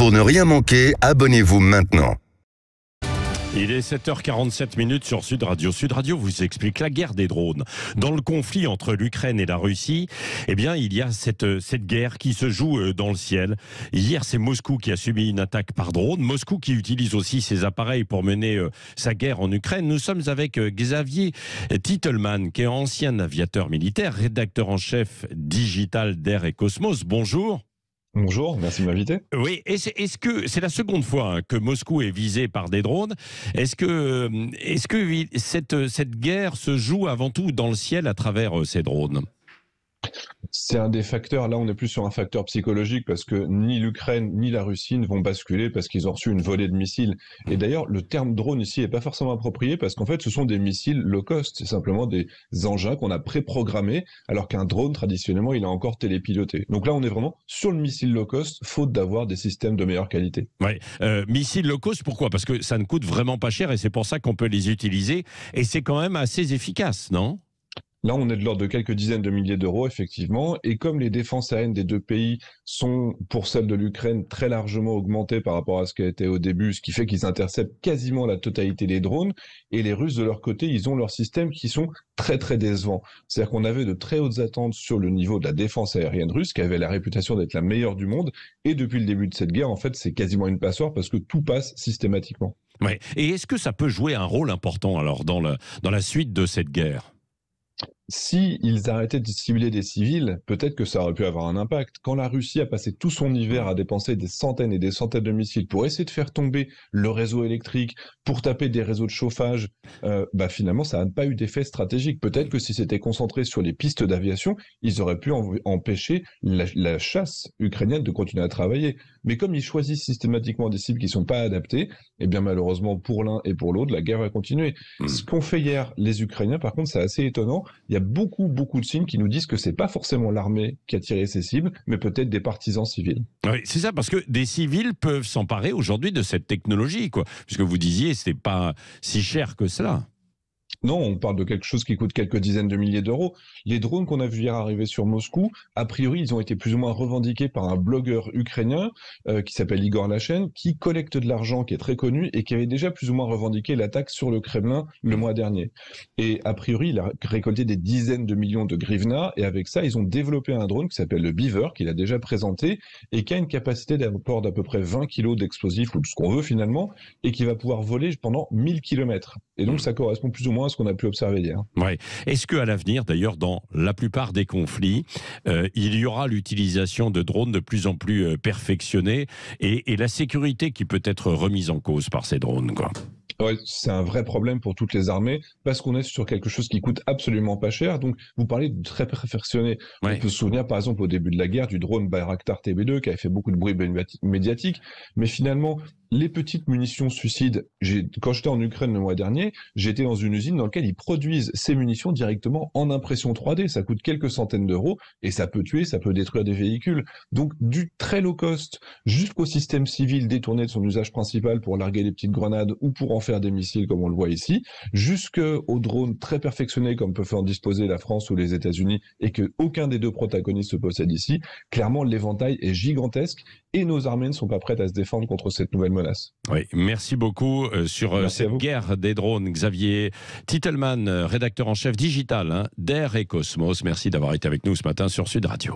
Pour ne rien manquer, abonnez-vous maintenant. Il est 7h47 sur Sud Radio. Sud Radio vous explique la guerre des drones. Dans le conflit entre l'Ukraine et la Russie, eh bien, il y a cette guerre qui se joue dans le ciel. Hier, c'est Moscou qui a subi une attaque par drone. Moscou qui utilise aussi ses appareils pour mener sa guerre en Ukraine. Nous sommes avec Xavier Titelman, qui est ancien aviateur militaire, rédacteur en chef digital d'Air et Cosmos. Bonjour. Bonjour, merci de m'inviter. Oui, est-ce que c'est la seconde fois que Moscou est visé par des drones? Est-ce que cette guerre se joue avant tout dans le ciel à travers ces drones? C'est un des facteurs, là on est plus sur un facteur psychologique parce que ni l'Ukraine ni la Russie ne vont basculer parce qu'ils ont reçu une volée de missiles. Et d'ailleurs, le terme drone ici n'est pas forcément approprié parce qu'en fait ce sont des missiles low cost, c'est simplement des engins qu'on a préprogrammés alors qu'un drone traditionnellement il est encore télépiloté. Donc là on est vraiment sur le missile low cost faute d'avoir des systèmes de meilleure qualité. Oui, missiles low cost, pourquoi? Parce que ça ne coûte vraiment pas cher et c'est pour ça qu'on peut les utiliser et c'est quand même assez efficace, non? Là, on est de l'ordre de quelques dizaines de milliers d'euros, effectivement. Et comme les défenses aériennes des deux pays sont, pour celle de l'Ukraine, très largement augmentées par rapport à ce qui a été au début, ce qui fait qu'ils interceptent quasiment la totalité des drones. Et les Russes, de leur côté, ils ont leurs systèmes qui sont très, très décevants. C'est-à-dire qu'on avait de très hautes attentes sur le niveau de la défense aérienne russe, qui avait la réputation d'être la meilleure du monde. Et depuis le début de cette guerre, en fait, c'est quasiment une passoire parce que tout passe systématiquement. Ouais. Et est-ce que ça peut jouer un rôle important, alors, dans la suite de cette guerre? Si ils arrêtaient de cibler des civils, peut-être que ça aurait pu avoir un impact. Quand la Russie a passé tout son hiver à dépenser des centaines et des centaines de missiles pour essayer de faire tomber le réseau électrique, pour taper des réseaux de chauffage, finalement, ça n'a pas eu d'effet stratégique. Peut-être que si c'était concentré sur les pistes d'aviation, ils auraient pu empêcher la chasse ukrainienne de continuer à travailler. Mais comme ils choisissent systématiquement des cibles qui ne sont pas adaptées, eh bien malheureusement pour l'un et pour l'autre, la guerre va continuer. Ce qu'ont fait hier les Ukrainiens, par contre, c'est assez étonnant. Il y a beaucoup de signes qui nous disent que c'est pas forcément l'armée qui a tiré ces cibles, mais peut-être des partisans civils. Oui, c'est ça, parce que des civils peuvent s'emparer aujourd'hui de cette technologie, quoi. Puisque vous disiez, c'est pas si cher que cela. Non, on parle de quelque chose qui coûte quelques dizaines de milliers d'euros. Les drones qu'on a vu hier arriver sur Moscou, a priori, ils ont été plus ou moins revendiqués par un blogueur ukrainien qui s'appelle Igor Lachen, qui collecte de l'argent, qui est très connu et qui avait déjà plus ou moins revendiqué l'attaque sur le Kremlin le mois dernier. Et a priori, il a récolté des dizaines de millions de grivnas et avec ça, ils ont développé un drone qui s'appelle le Beaver, qu'il a déjà présenté et qui a une capacité d'apport d'à peu près 20 kilos d'explosifs ou de ce qu'on veut finalement et qui va pouvoir voler pendant 1000 kilomètres. Et donc, ça correspond plus ou moins à ce qu'on a pu observer hier. Ouais. Est-ce qu'à l'avenir, d'ailleurs, dans la plupart des conflits, il y aura l'utilisation de drones de plus en plus perfectionnés et la sécurité qui peut être remise en cause par ces drones, quoi? Ouais, c'est un vrai problème pour toutes les armées parce qu'on est sur quelque chose qui coûte absolument pas cher. Donc, vous parlez de très perfectionné. Ouais. On peut se souvenir, par exemple, au début de la guerre, du drone Bayraktar TB2 qui avait fait beaucoup de bruit médiatique. Mais finalement, les petites munitions suicides, quand j'étais en Ukraine le mois dernier, j'étais dans une usine dans laquelle ils produisent ces munitions directement en impression 3D. Ça coûte quelques centaines d'euros et ça peut tuer, ça peut détruire des véhicules. Donc, du très low cost jusqu'au système civil détourné de son usage principal pour larguer des petites grenades ou pour en faire des missiles comme on le voit ici, jusqu'aux drones très perfectionnés comme peuvent en disposer la France ou les États-Unis et que aucun des deux protagonistes se possède ici. Clairement, l'éventail est gigantesque et nos armées ne sont pas prêtes à se défendre contre cette nouvelle menace. Oui, merci beaucoup sur cette guerre des drones. Xavier Titelman, rédacteur en chef digital d'Air et Cosmos. Merci d'avoir été avec nous ce matin sur Sud Radio.